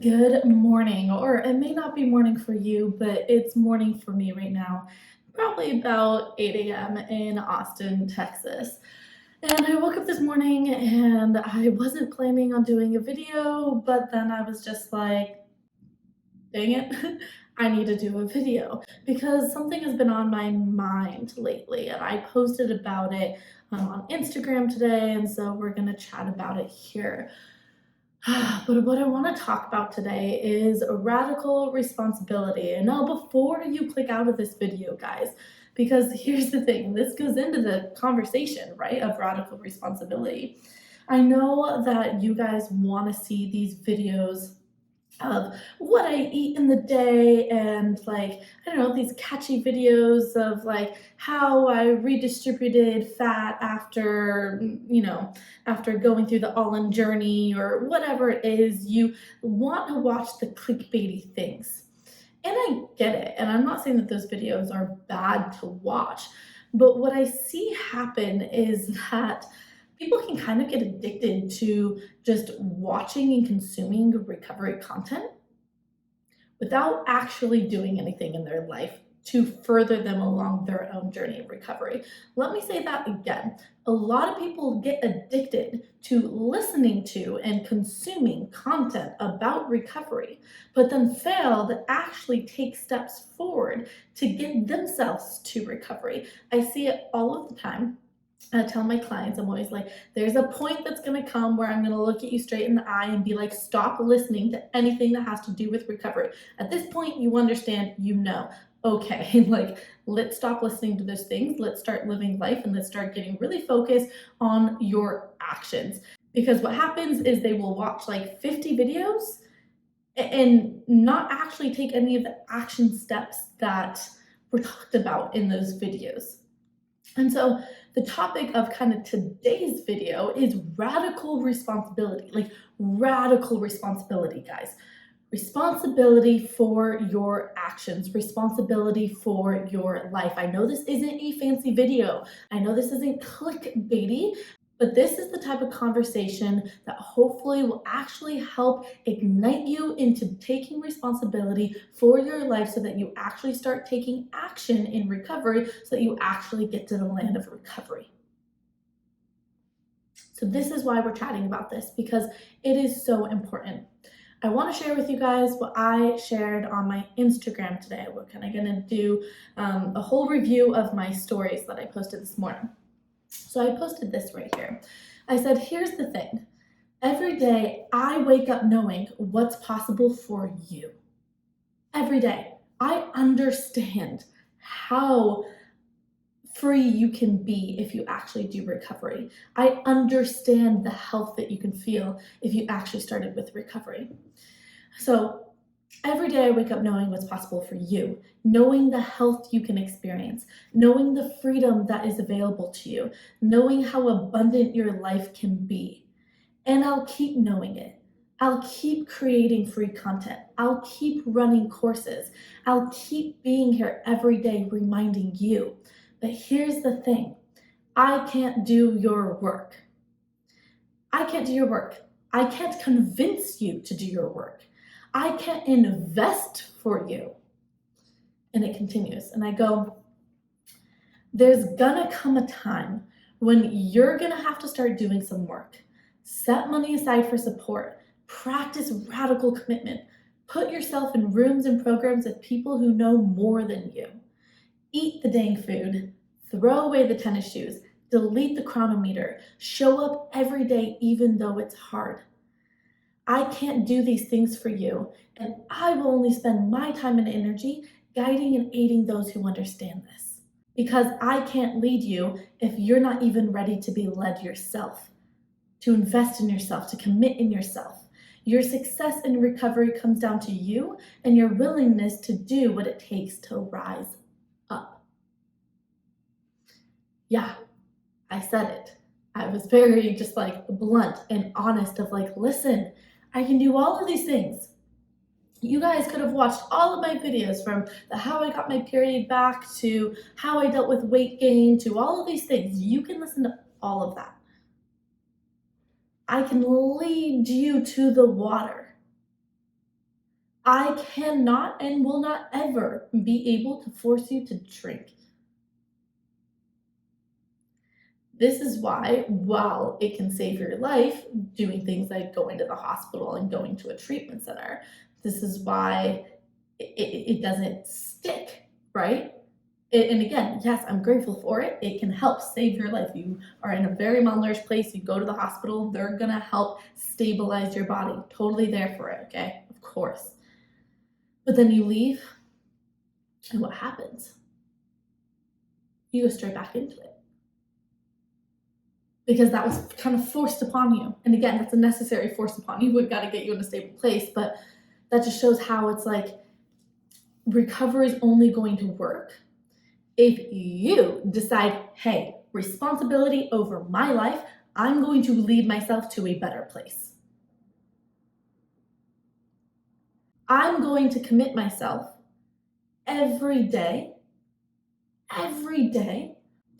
Good morning, or it may not be morning for you, but it's morning for me right now. Probably about 8 a.m. in Austin, Texas. And I woke up this morning and I wasn't planning on doing a video, but then I was just like, dang it, I need to do a video because something has been on my mind lately. And I posted about it on Instagram today. And so we're going to chat about it here. But what I want to talk about today is radical responsibility. And now, before you click out of this video, guys, because here's the thing, this goes into the conversation, right, of radical responsibility. I know that you guys want to see these videos of what I eat in the day and like, I don't know, these catchy videos of like how I redistributed fat after, after going through the all in journey or whatever it is. You want to watch the clickbaity things. And I get it. And I'm not saying that those videos are bad to watch. But what I see happen is that people can kind of get addicted to just watching and consuming recovery content without actually doing anything in their life to further them along their own journey of recovery. Let me say that again. A lot of people get addicted to listening to and consuming content about recovery, but then fail to actually take steps forward to get themselves to recovery. I see it all of the time. I tell my clients, I'm always like, there's a point that's going to come where I'm going to look at you straight in the eye and be like, stop listening to anything that has to do with recovery. At this point, you understand, okay, like, let's stop listening to those things. Let's start living life and let's start getting really focused on your actions. Because what happens is they will watch like 50 videos and not actually take any of the action steps that were talked about in those videos. And so the topic of kind of today's video is radical responsibility, like radical responsibility, guys. Responsibility for your actions, responsibility for your life. I know this isn't a fancy video. I know this isn't clickbaity, but this is the type of conversation that hopefully will actually help ignite you into taking responsibility for your life so that you actually start taking action in recovery so that you actually get to the land of recovery. So this is why we're chatting about this, because it is so important. I want to share with you guys what I shared on my Instagram today. We're kind of going to do a whole review of my stories that I posted this morning. So I posted this right here. I said, here's the thing. Every day I wake up knowing what's possible for you. Every day. I understand how free you can be if you actually do recovery. I understand the health that you can feel if you actually started with recovery. So every day I wake up knowing what's possible for you, knowing the health you can experience, knowing the freedom that is available to you, knowing how abundant your life can be. And I'll keep knowing it. I'll keep creating free content. I'll keep running courses. I'll keep being here every day reminding you. But here's the thing. I can't do your work. I can't do your work. I can't convince you to do your work. I can't invest for you. And it continues. And I go, there's gonna come a time when you're gonna have to start doing some work. Set money aside for support. Practice radical commitment. Put yourself in rooms and programs of people who know more than you. Eat the dang food. Throw away the tennis shoes. Delete the chronometer. Show up every day even though it's hard. I can't do these things for you, and I will only spend my time and energy guiding and aiding those who understand this. Because I can't lead you if you're not even ready to be led yourself, to invest in yourself, to commit in yourself. Your success in recovery comes down to you and your willingness to do what it takes to rise up. Yeah, I said it. I was very just like blunt and honest of like, listen, I can do all of these things. You guys could have watched all of my videos from the how I got my period back to how I dealt with weight gain to all of these things. You can listen to all of that. I can lead you to the water. I cannot and will not ever be able to force you to drink. This is why, while it can save your life, doing things like going to the hospital and going to a treatment center, this is why it doesn't stick, right? And again, yes, I'm grateful for it. It can help save your life. You are in a very malnourished place, you go to the hospital, they're gonna help stabilize your body. Totally there for it, okay? Of course. But then you leave, and what happens? You go straight back into it. Because that was kind of forced upon you. And again, that's a necessary force upon you. We've got to get you in a stable place. But that just shows how it's like recovery is only going to work if you decide, hey, responsibility over my life, I'm going to lead myself to a better place. I'm going to commit myself every day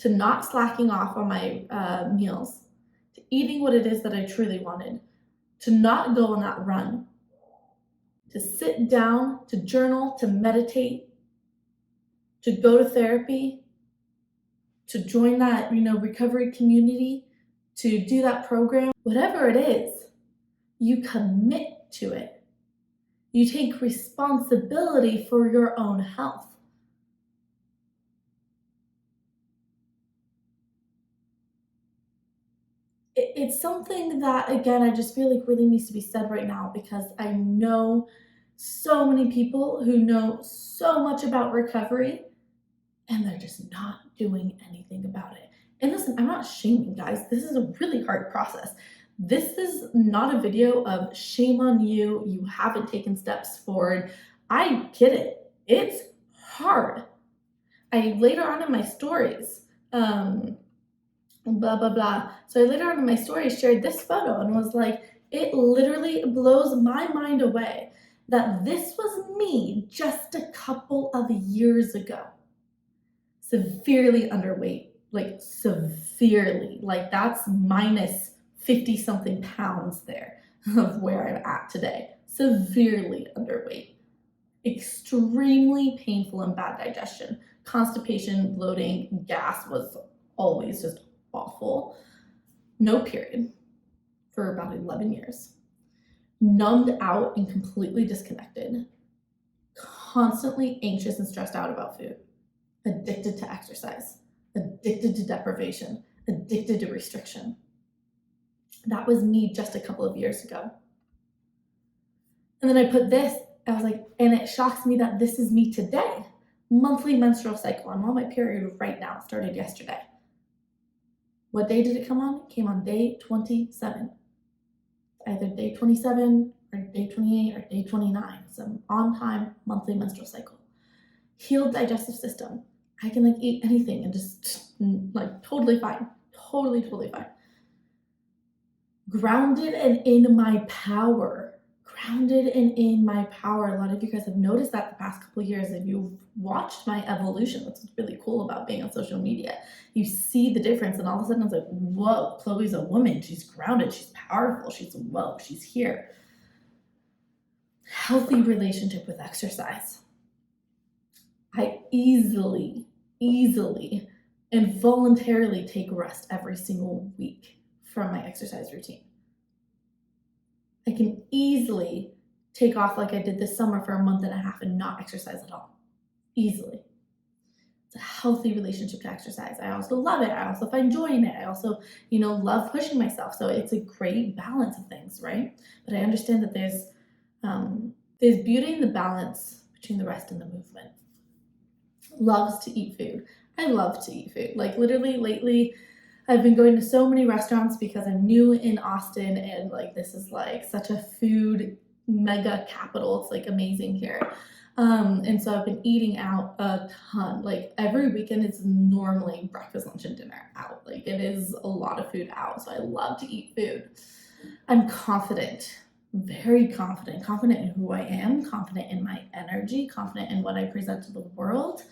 to not slacking off on my meals, to eating what it is that I truly wanted, to not go on that run, to sit down, to journal, to meditate, to go to therapy, to join that, recovery community, to do that program, whatever it is, you commit to it. You take responsibility for your own health. It's something that, again, I just feel like really needs to be said right now because I know so many people who know so much about recovery and they're just not doing anything about it. And listen, I'm not shaming, guys. This is a really hard process. This is not a video of shame on you. You haven't taken steps forward. I get it. It's hard. I later on in my stories, blah, blah, blah. So I later on in my story shared this photo and was like, it literally blows my mind away that this was me just a couple of years ago. Severely underweight, like severely, like that's minus 50 something pounds there of where I'm at today. Severely underweight, extremely painful and bad digestion, constipation, bloating, gas was always just awful. No period for about 11 years. Numbed out and completely disconnected. Constantly anxious and stressed out about food. Addicted to exercise. Addicted to deprivation. Addicted to restriction. That was me just a couple of years ago. And then I put this, I was like, and it shocks me that this is me today. Monthly menstrual cycle. I'm on my period right now. It started yesterday. What day did it come on? It came on day 27. Either day 27 or day 28 or day 29. So on time monthly menstrual cycle. Healed digestive system. I can eat anything and just totally fine. Totally fine. Grounded and in my power. Grounded and in my power. A lot of you guys have noticed that the past couple of years. If you've watched my evolution, that's what's really cool about being on social media. You see the difference, and all of a sudden it's like, whoa, Chloe's a woman. She's grounded. She's powerful. She's here. Healthy relationship with exercise. I easily, and voluntarily take rest every single week from my exercise routine. I can easily take off like I did this summer for a month and a half and not exercise at all. Easily. It's a healthy relationship to exercise. I also love it. I also find joy in it. I also, love pushing myself. So it's a great balance of things, right? But I understand that there's beauty in the balance between the rest and the movement. Loves to eat food. I love to eat food. Literally lately, I've been going to so many restaurants because I'm new in Austin and this is such a food mega capital. It's amazing here. And so I've been eating out a ton. Every weekend it's normally breakfast, lunch, and dinner out. It is a lot of food out. So I love to eat food. I'm confident, very confident in who I am, confident in my energy, confident in what I present to the world,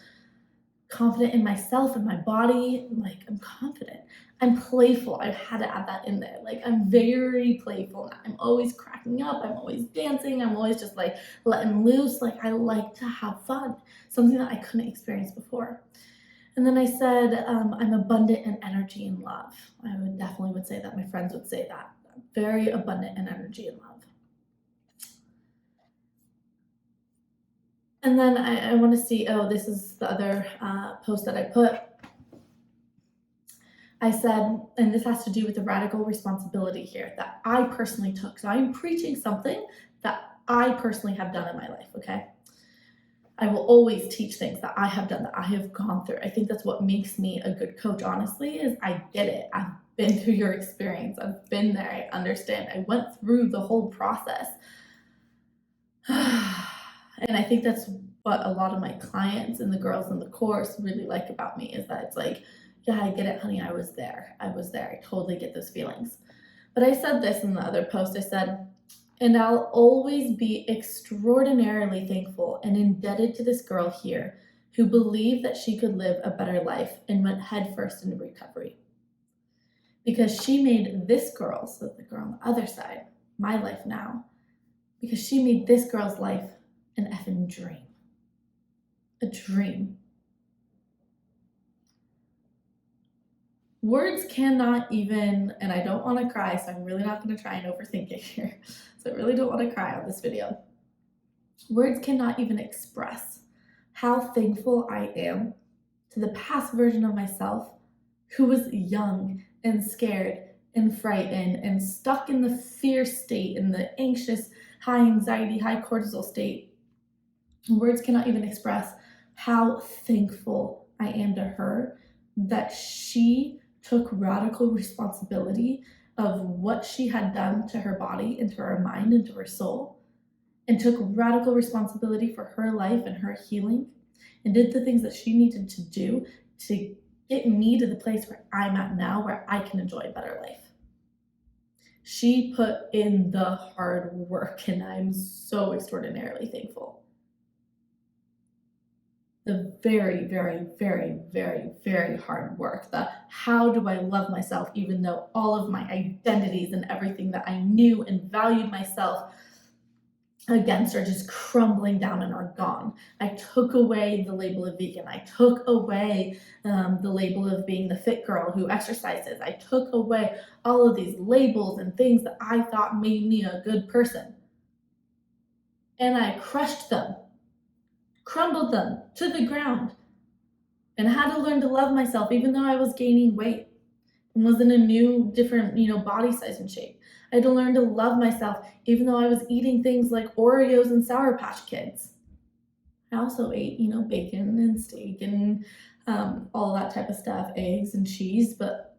confident in myself and my body. I'm confident. I'm playful. I had to add that in there. Like, I'm very playful now. I'm always cracking up. I'm always dancing. I'm always just like letting loose. Like, I like to have fun, something that I couldn't experience before. And then I said, I'm abundant in energy and love. I would definitely say that. My friends would say that. Very abundant in energy and love. And then I want to see, oh, this is the other post that I put. I said, and this has to do with the radical responsibility here that I personally took. So I'm preaching something that I personally have done in my life, okay? I will always teach things that I have done, that I have gone through. I think that's what makes me a good coach, honestly, is I get it. I've been through your experience. I've been there. I understand. I went through the whole process. And I think that's what a lot of my clients and the girls in the course really like about me, is that it's like, yeah, I get it, honey. I was there. I totally get those feelings. But I said this in the other post. I said, and I'll always be extraordinarily thankful and indebted to this girl here who believed that she could live a better life and went headfirst into recovery. Because she made this girl, so the girl on the other side, my life now, because she made this girl's life an effing dream. A dream. Words cannot even, and I don't want to cry, so I'm really not going to try and overthink it here. So I really don't want to cry on this video. Words cannot even express how thankful I am to the past version of myself who was young and scared and frightened and stuck in the fear state, in the anxious, high anxiety, high cortisol state. Words cannot even express how thankful I am to her that she took radical responsibility of what she had done to her body and to her mind and to her soul, and took radical responsibility for her life and her healing, and did the things that she needed to do to get me to the place where I'm at now, where I can enjoy a better life. She put in the hard work, and I'm so extraordinarily thankful. The very, very, very, very, very hard work. The how do I love myself even though all of my identities and everything that I knew and valued myself against are just crumbling down and are gone. I took away the label of vegan. I took away the label of being the fit girl who exercises. I took away all of these labels and things that I thought made me a good person. And I crushed them, crumbled them to the ground, and had to learn to love myself even though I was gaining weight and was in a new, different, body size and shape. I had to learn to love myself even though I was eating things like Oreos and Sour Patch Kids. I also ate, bacon and steak and all that type of stuff, eggs and cheese. But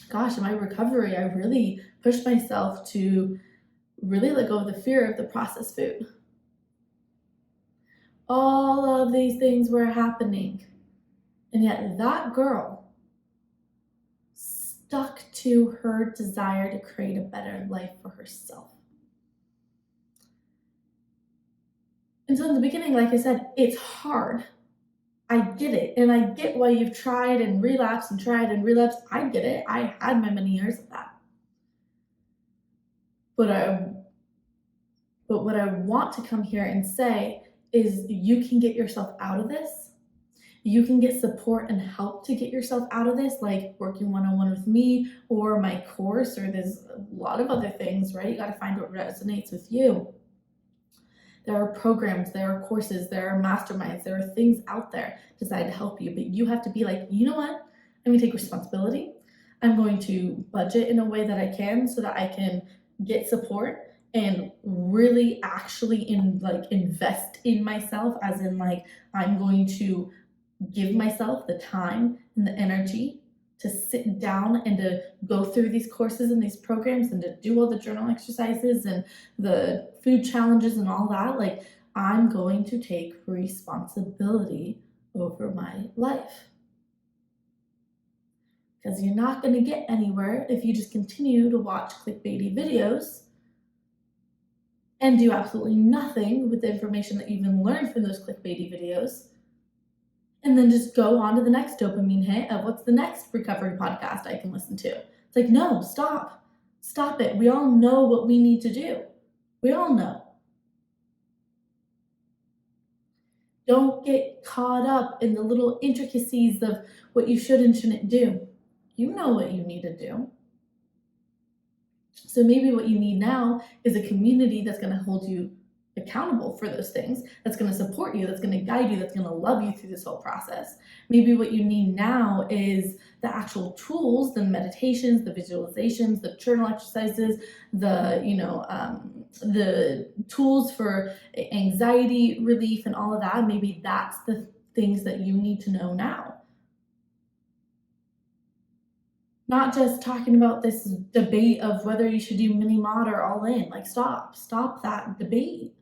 gosh, in my recovery, I really pushed myself to really let go of the fear of the processed food. All of these things were happening. And yet that girl stuck to her desire to create a better life for herself. And so in the beginning, like I said, it's hard. I get it. And I get why you've tried and relapsed and tried and relapsed. I get it. I had my many years of that. But what I want to come here and say is you can get yourself out of this. You can get support and help to get yourself out of this, like working one-on-one with me or my course, or there's a lot of other things, right? You got to find what resonates with you. There are programs, there are courses, there are masterminds, there are things out there designed to help you, but you have to be like, you know what? I'm going to take responsibility. I'm going to budget in a way that I can so that I can get support and really actually invest in myself, as in I'm going to give myself the time and the energy to sit down and to go through these courses and these programs and to do all the journal exercises and the food challenges and all that. I'm going to take responsibility over my life. Because you're not going to get anywhere if you just continue to watch clickbaity videos and do absolutely nothing with the information that you've even learned from those clickbaity videos, and then just go on to the next dopamine hit of what's the next recovery podcast I can listen to. It's like, no, stop. Stop it. We all know what we need to do. We all know. Don't get caught up in the little intricacies of what you should and shouldn't do. You know what you need to do. So maybe what you need now is a community that's going to hold you accountable for those things, that's going to support you, that's going to guide you, that's going to love you through this whole process. Maybe what you need now is the actual tools, the meditations, the visualizations, the journal exercises, the tools for anxiety relief and all of that. Maybe that's the things that you need to know now. Not just talking about this debate of whether you should do mini mod or all in. Like, stop that debate.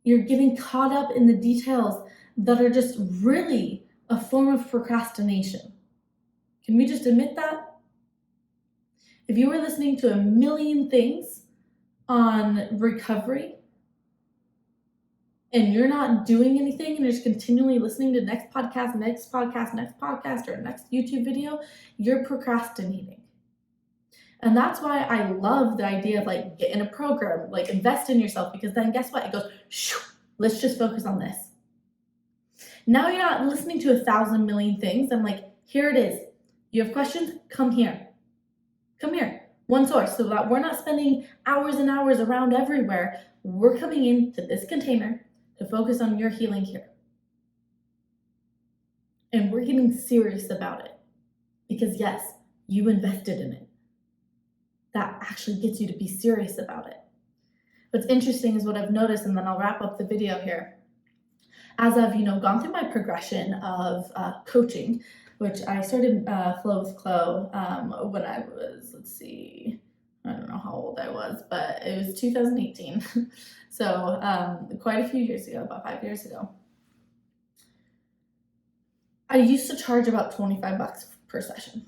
You're getting caught up in the details that are just really a form of procrastination. Can we just admit that? If you were listening to a million things on recovery and you're not doing anything and you're just continually listening to next podcast, or next YouTube video, you're procrastinating. And that's why I love the idea of like get in a program, like invest in yourself, because then guess what? It goes, shoo, let's just focus on this. Now you're not listening to 1,000 million things. I'm like, here it is. You have questions? Come here. Come here. One source, so that we're not spending hours and hours around everywhere. We're coming into this container to focus on your healing here. And we're getting serious about it because yes, you invested in it. That actually gets you to be serious about it. What's interesting is what I've noticed, and then I'll wrap up the video here. As I've gone through my progression of coaching, which I started Flow with Chlo when I was, I don't know how old I was, but it was 2018. So quite a few years ago, about 5 years ago. I used to charge about $25 per session.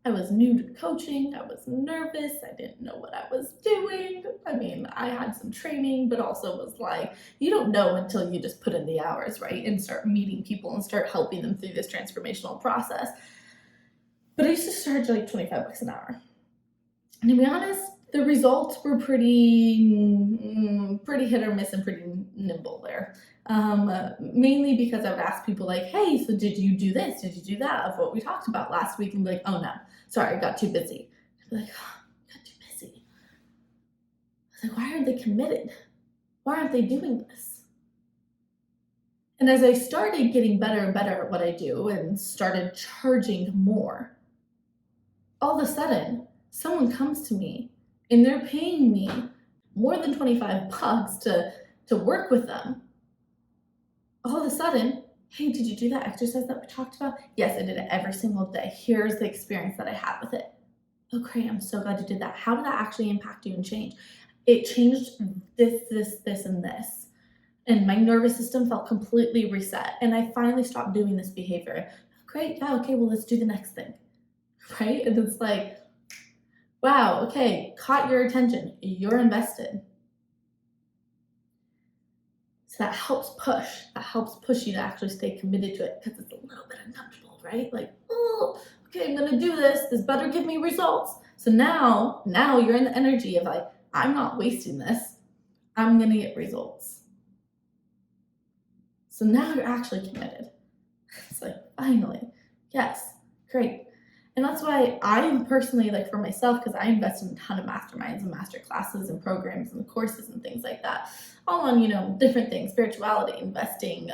I was new to coaching. I was nervous. I didn't know what I was doing. I mean, I had some training, but also was like, you don't know until you just put in the hours, right? And start meeting people and start helping them through this transformational process. But I used to charge like $25 an hour. And to be honest, the results were pretty hit or miss and pretty nimble there. Mainly because I would ask people like, hey, so did you do this? Did you do that of what we talked about last week? And be like, oh no, sorry, I got too busy. I'd be like, oh, I got too busy. I was like, why aren't they committed? Why aren't they doing this? And as I started getting better and better at what I do and started charging more, all of a sudden, someone comes to me and they're paying me more than $25 to work with them. All of a sudden, hey, did you do that exercise that we talked about? Yes, I did it every single day. Here's the experience that I had with it. Oh, great, I'm so glad you did that. How did that actually impact you and change? It changed this, and this. And my nervous system felt completely reset. And I finally stopped doing this behavior. Great, yeah, okay, well, let's do the next thing, right? And it's like, wow, okay, caught your attention. You're invested. So that helps push you to actually stay committed to it because it's a little bit uncomfortable, right? Like, oh, okay, I'm gonna do this. This better give me results. So now you're in the energy of like, I'm not wasting this. I'm gonna get results. So now you're actually committed. It's like, finally, yes, great. And that's why I personally, like for myself, because I invest in a ton of masterminds and master classes and programs and courses and things like that, all on, different things, spirituality, investing,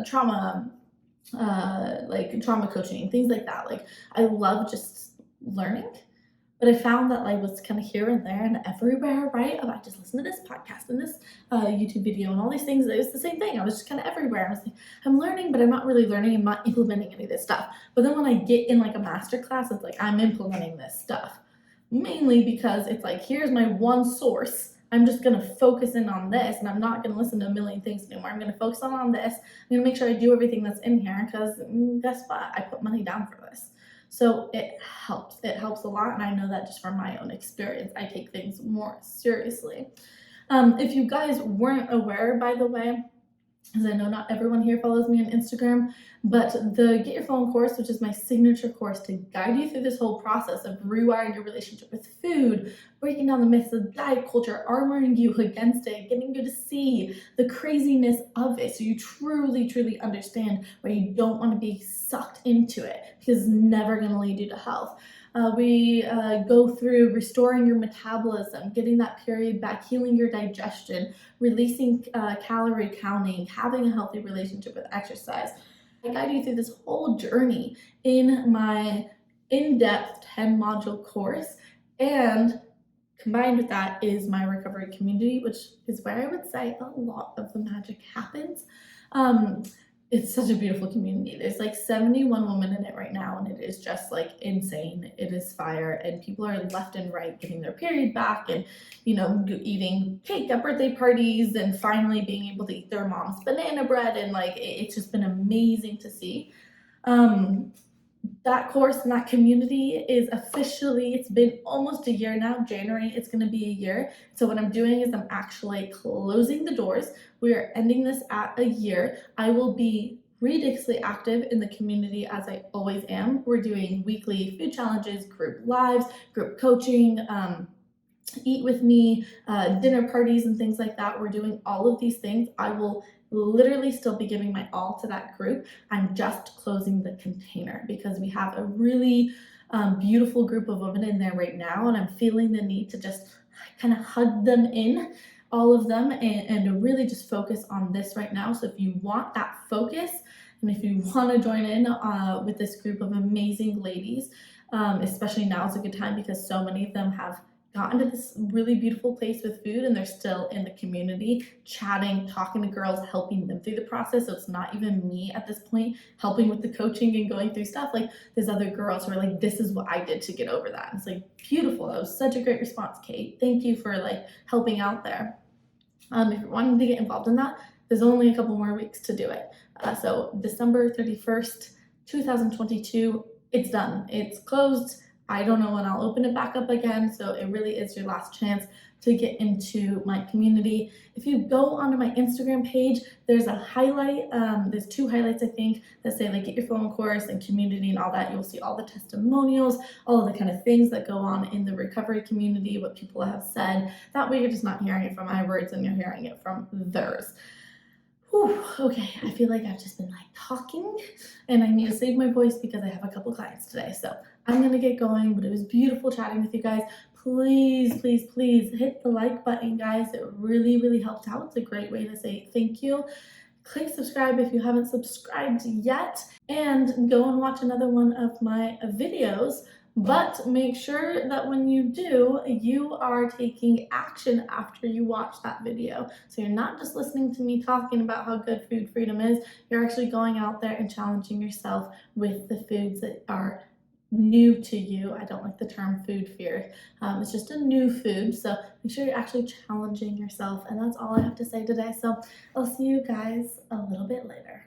trauma, like trauma coaching, things like that. Like I love just learning, but I found that I was kind of here and there and everywhere, right? I just listened to this podcast and this YouTube video and all these things. It was the same thing. I was just kind of everywhere. I was like, I'm learning, but I'm not really learning. I'm not implementing any of this stuff. But then when I get in like a master class, it's like I'm implementing this stuff. Mainly because it's like, here's my one source. I'm just going to focus in on this and I'm not going to listen to a million things anymore. I'm going to focus on this. I'm going to make sure I do everything that's in here because guess what? I put money down for this. So it helps. It helps a lot. And I know that just from my own experience, I take things more seriously. If you guys weren't aware, by the way, because I know not everyone here follows me on Instagram, but the Get Your Flow course, which is my signature course to guide you through this whole process of rewiring your relationship with food, breaking down the myths of diet culture, armoring you against it, getting you to see the craziness of it so you truly, truly understand why you don't want to be sucked into it, because it's never going to lead you to health. We go through restoring your metabolism, getting that period back, healing your digestion, releasing calorie counting, having a healthy relationship with exercise. I guide you through this whole journey in my in-depth 10-module course, and combined with that is my recovery community, which is where I would say a lot of the magic happens. It's such a beautiful community. There's like 71 women in it right now, and it is just like insane. It is fire, and people are left and right getting their period back, and eating cake at birthday parties, and finally being able to eat their mom's banana bread, and like it's just been amazing to see. That course and that community is officially, it's been almost a year now. January, it's going to be a year. So what I'm doing is I'm actually closing the doors. We are ending this at a year. I will be ridiculously active in the community as I always am. We're doing weekly food challenges, group lives, group coaching, eat with me, dinner parties and things like that. We're doing all of these things. I will literally still be giving my all to that group. I'm just closing the container because we have a really beautiful group of women in there right now, and I'm feeling the need to just kind of hug them in, all of them, and really just focus on this right now. So if you want that focus, and if you want to join in with this group of amazing ladies, especially now is a good time because so many of them have gotten to this really beautiful place with food, and they're still in the community chatting, talking to girls, helping them through the process. So it's not even me at this point helping with the coaching and going through stuff. Like there's other girls who are like, this is what I did to get over that. And it's like beautiful. That was such a great response, Kate. Thank you for like helping out there. If you're wanting to get involved in that, there's only a couple more weeks to do it. So December 31st, 2022, it's done. It's closed. I don't know when I'll open it back up again, so it really is your last chance to get into my community. If you go onto my Instagram page, there's a highlight, there's two highlights I think that say like Get Your Flow course and community and all that. You'll see all the testimonials, all of the kind of things that go on in the recovery community, what people have said. That way you're just not hearing it from my words and you're hearing it from theirs. Whew, okay, I feel like I've just been like talking and I need to save my voice because I have a couple clients today. So I'm gonna get going, but it was beautiful chatting with you guys. Please, please, please hit the like button, guys. It really, really helps out. It's a great way to say thank you. Click subscribe if you haven't subscribed yet, and go and watch another one of my videos. But make sure that when you do, you are taking action after you watch that video. So you're not just listening to me talking about how good food freedom is, you're actually going out there and challenging yourself with the foods that are new to you. I don't like the term food fear. It's just a new food. So make sure you're actually challenging yourself. And that's all I have to say today. So I'll see you guys a little bit later.